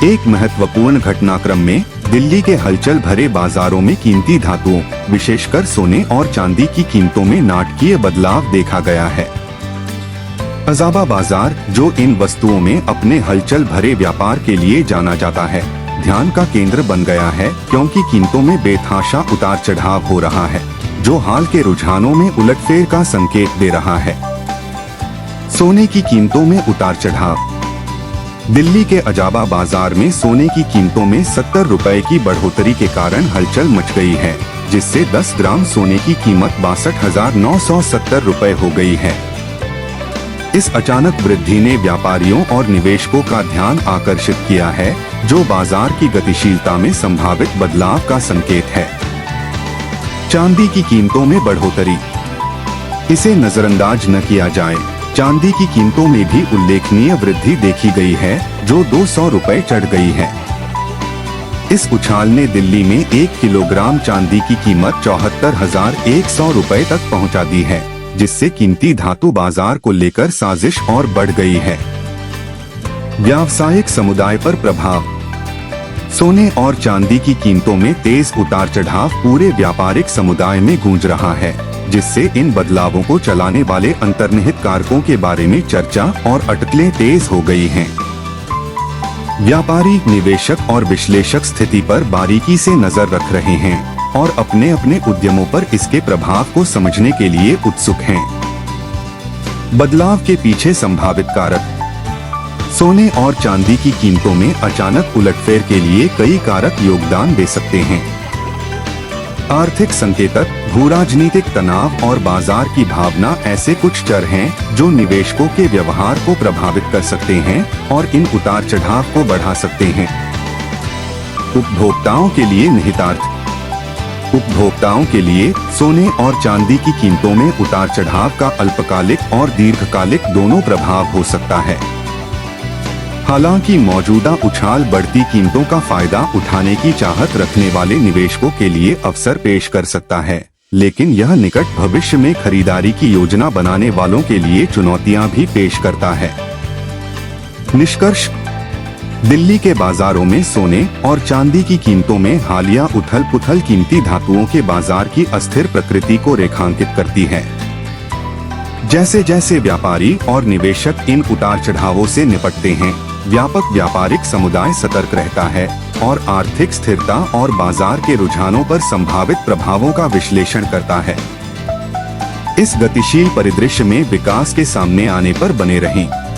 एक महत्वपूर्ण घटनाक्रम में दिल्ली के हलचल भरे बाजारों में कीमती धातुओं, विशेषकर सोने और चांदी की कीमतों में नाटकीय बदलाव देखा गया है। अजाबा बाजार, जो इन वस्तुओं में अपने हलचल भरे व्यापार के लिए जाना जाता है, ध्यान का केंद्र बन गया है, क्योंकि कीमतों में बेतहाशा उतार चढ़ाव हो रहा है, जो हाल के रुझानों में उलटफेर का संकेत दे रहा है। सोने की कीमतों में उतार चढ़ाव। दिल्ली के अजाबा बाजार में सोने की कीमतों में 70 रुपए की बढ़ोतरी के कारण हलचल मच गई है, जिससे 10 ग्राम सोने की कीमत 62,970 रुपए हो गई है। इस अचानक वृद्धि ने व्यापारियों और निवेशकों का ध्यान आकर्षित किया है, जो बाजार की गतिशीलता में संभावित बदलाव का संकेत है। चांदी की कीमतों में बढ़ोतरी। इसे नजरअंदाज न किया जाए, चांदी की कीमतों में भी उल्लेखनीय वृद्धि देखी गई है, जो 200 रुपए चढ़ गई है। इस उछाल ने दिल्ली में 1 किलोग्राम चांदी की कीमत 74,100 रुपए तक पहुंचा दी है, जिससे कीमती धातु बाजार को लेकर साजिश और बढ़ गई है। व्यावसायिक समुदाय पर प्रभाव। सोने और चांदी की कीमतों में तेज उतार चढ़ाव पूरे व्यापारिक समुदाय में गूंज रहा है, जिससे इन बदलावों को चलाने वाले अंतर्निहित कारकों के बारे में चर्चा और अटकलें तेज हो गई हैं। व्यापारी, निवेशक और विश्लेषक स्थिति पर बारीकी से नजर रख रहे हैं और अपने अपने उद्यमों पर इसके प्रभाव को समझने के लिए उत्सुक हैं। बदलाव के पीछे संभावित कारक। सोने और चांदी की कीमतों में अचानक उलटफेर के लिए कई कारक योगदान दे सकते हैं। आर्थिक संकेतक, भूराजनीतिक तनाव और बाजार की भावना ऐसे कुछ चर हैं जो निवेशकों के व्यवहार को प्रभावित कर सकते हैं और इन उतार चढ़ाव को बढ़ा सकते हैं। उपभोक्ताओं के लिए निहितार्थ। उपभोक्ताओं के लिए सोने और चांदी की कीमतों में उतार चढ़ाव का अल्पकालिक और दीर्घकालिक दोनों प्रभाव हो सकता है। हालांकि मौजूदा उछाल बढ़ती कीमतों का फायदा उठाने की चाहत रखने वाले निवेशकों के लिए अवसर पेश कर सकता है, लेकिन यह निकट भविष्य में खरीदारी की योजना बनाने वालों के लिए चुनौतियां भी पेश करता है। निष्कर्ष। दिल्ली के बाजारों में सोने और चांदी की कीमतों में हालिया उथल-पुथल कीमती धातुओं के बाजार की अस्थिर प्रकृति को रेखांकित करती है। जैसे जैसे व्यापारी और निवेशक इन उतार चढ़ावों से निपटते हैं, व्यापक व्यापारिक समुदाय सतर्क रहता है और आर्थिक स्थिरता और बाजार के रुझानों पर संभावित प्रभावों का विश्लेषण करता है। इस गतिशील परिदृश्य में विकास के सामने आने पर बने रहें।